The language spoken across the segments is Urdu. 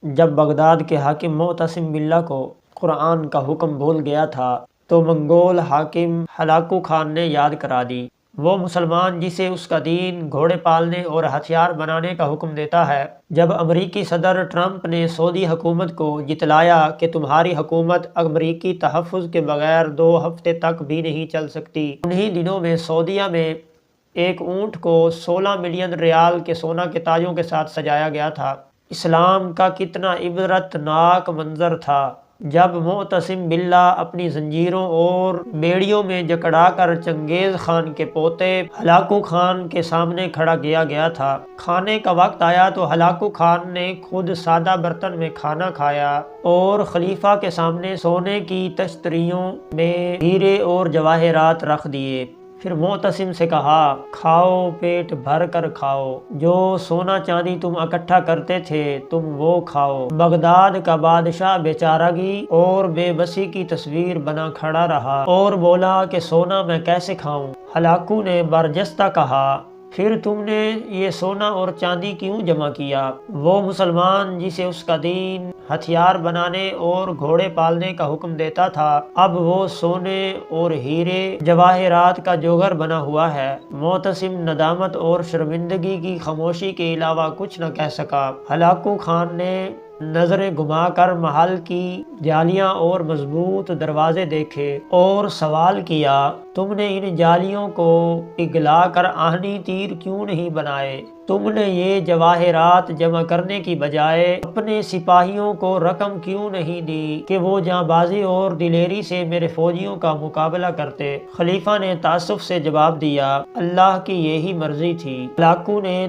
جب بغداد کے حاکم معتصم باللہ کو قرآن کا حکم بھول گیا تھا تو منگول حاکم ہلاکو خان نے یاد کرا دی۔ وہ مسلمان جسے اس کا دین گھوڑے پالنے اور ہتھیار بنانے کا حکم دیتا ہے۔ جب امریکی صدر ٹرمپ نے سعودی حکومت کو جتلایا کہ تمہاری حکومت امریکی تحفظ کے بغیر 2 ہفتے تک بھی نہیں چل سکتی، انہی دنوں میں سعودیہ میں ایک اونٹ کو 16 ملین ریال کے سونا کے تاجوں کے ساتھ سجایا گیا تھا۔ اسلام کا کتنا عبرت ناک منظر تھا جب معتصم باللہ اپنی زنجیروں اور بیڑیوں میں جکڑا کر چنگیز خان کے پوتے ہلاکو خان کے سامنے کھڑا کیا گیا تھا۔ کھانے کا وقت آیا تو ہلاکو خان نے خود سادہ برتن میں کھانا کھایا اور خلیفہ کے سامنے سونے کی تشتریوں میں ہیرے اور جواہرات رکھ دیے۔ پھر معتصم سے کہا، کھاؤ، پیٹ بھر کر کھاؤ، جو سونا چاندی تم اکٹھا کرتے تھے تم وہ کھاؤ۔ بغداد کا بادشاہ بیچارگی اور بے بسی کی تصویر بنا کھڑا رہا اور بولا کہ سونا میں کیسے کھاؤں؟ ہلاکو نے برجستہ کہا، پھر تم نے یہ سونا اور چاندی کیوں جمع کیا؟ وہ مسلمان جسے اس کا دین ہتھیار بنانے اور گھوڑے پالنے کا حکم دیتا تھا، اب وہ سونے اور ہیرے جواہرات کا جوہر بنا ہوا ہے۔ معتصم ندامت اور شرمندگی کی خاموشی کے علاوہ کچھ نہ کہہ سکا۔ ہلاکو خان نے نظریں گھما کر محل کی جالیاں اور مضبوط دروازے دیکھے اور سوال کیا، تم نے ان جالیوں کو پگھلا کر آہنی تیر کیوں نہیں بنائے؟ تم نے یہ جواہرات جمع کرنے کی بجائے اپنے سپاہیوں کو رقم کیوں نہیں دی کہ وہ جاں بازی اور دلیری سے میرے فوجیوں کا مقابلہ کرتے؟ خلیفہ نے تعصب سے جواب دیا، اللہ کی یہی مرضی تھی۔ ہلاکو نے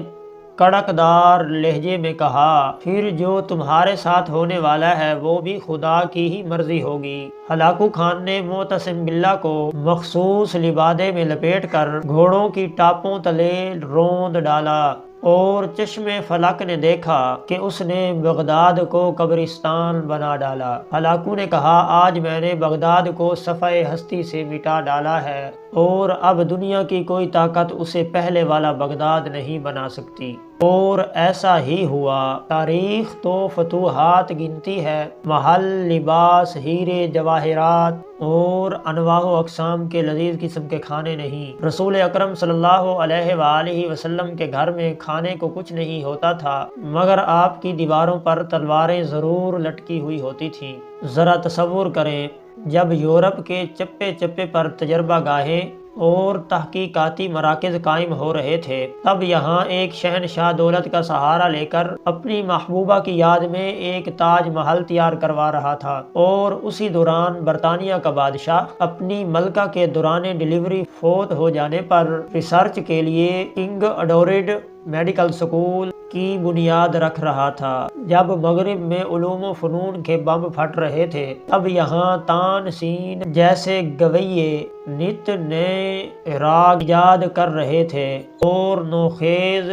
کڑکدار لہجے میں کہا، پھر جو تمہارے ساتھ ہونے والا ہے وہ بھی خدا کی ہی مرضی ہوگی۔ ہلاکو خان نے معتصم باللہ کو مخصوص لبادے میں لپیٹ کر گھوڑوں کی ٹاپوں تلے روند ڈالا اور چشم فلک نے دیکھا کہ اس نے بغداد کو قبرستان بنا ڈالا۔ ہلاکو نے کہا، آج میں نے بغداد کو صفحہ ہستی سے مٹا ڈالا ہے اور اب دنیا کی کوئی طاقت اسے پہلے والا بغداد نہیں بنا سکتی۔ اور ایسا ہی ہوا۔ تاریخ تو فتوحات گنتی ہے، محل، لباس، ہیرے جواہرات اور انواع و اقسام کے لذیذ قسم کے کھانے نہیں۔ رسول اکرم صلی اللہ علیہ وآلہ وسلم کے گھر میں کھانے کو کچھ نہیں ہوتا تھا مگر آپ کی دیواروں پر تلواریں ضرور لٹکی ہوئی ہوتی تھیں۔ ذرا تصور کریں، جب یورپ کے چپے چپے پر تجربہ گاہیں اور تحقیقاتی مراکز قائم ہو رہے تھے، تب یہاں ایک شہنشاہ دولت کا سہارا لے کر اپنی محبوبہ کی یاد میں ایک تاج محل تیار کروا رہا تھا، اور اسی دوران برطانیہ کا بادشاہ اپنی ملکہ کے دوران ڈیلیوری فوت ہو جانے پر ریسرچ کے لیے کنگ ایڈورڈ میڈیکل سکول کی بنیاد رکھ رہا تھا۔ جب مغرب میں علوم و فنون کے بم پھٹ رہے تھے، تب یہاں تان سین جیسے گویے نت نئے راگ ایجاد کر رہے تھے اور نوخیز،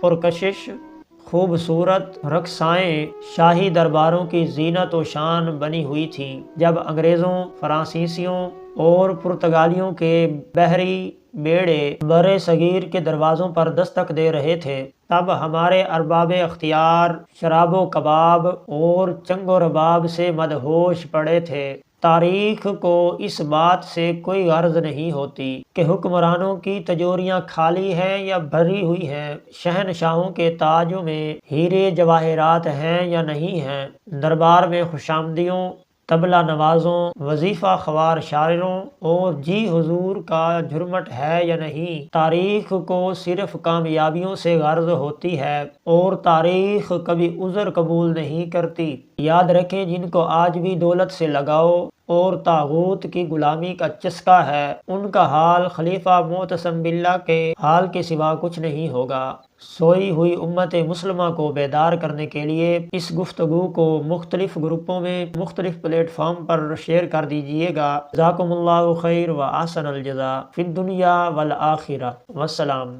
پرکشش، خوبصورت رقصائیں شاہی درباروں کی زینت و شان بنی ہوئی تھیں۔ جب انگریزوں، فرانسیسیوں اور پرتگالیوں کے بحری بیڑے برِ صغیر کے دروازوں پر دستک دے رہے تھے، تب ہمارے ارباب اختیار شراب و کباب اور چنگ و رباب سے مدہوش پڑے تھے۔ تاریخ کو اس بات سے کوئی غرض نہیں ہوتی کہ حکمرانوں کی تجوریاں خالی ہیں یا بھری ہوئی ہیں، شہنشاہوں کے تاجوں میں ہیرے جواہرات ہیں یا نہیں ہیں، دربار میں خوشامدیوں، طبلہ نوازوں، وظیفہ خوار شاعروں اور جی حضور کا جھرمٹ ہے یا نہیں۔ تاریخ کو صرف کامیابیوں سے غرض ہوتی ہے اور تاریخ کبھی عذر قبول نہیں کرتی۔ یاد رکھیں، جن کو آج بھی دولت سے لگاؤ اور طاغوت کی غلامی کا چسکا ہے، ان کا حال خلیفہ معتصم باللہ کے حال کے سوا کچھ نہیں ہوگا۔ سوئی ہوئی امت مسلمہ کو بیدار کرنے کے لیے اس گفتگو کو مختلف گروپوں میں مختلف پلیٹ فارم پر شیئر کر دیجئے گا۔ جزاکم اللہ خیر و احسن الجزاء فی الدنیا والآخرہ۔ والسلام۔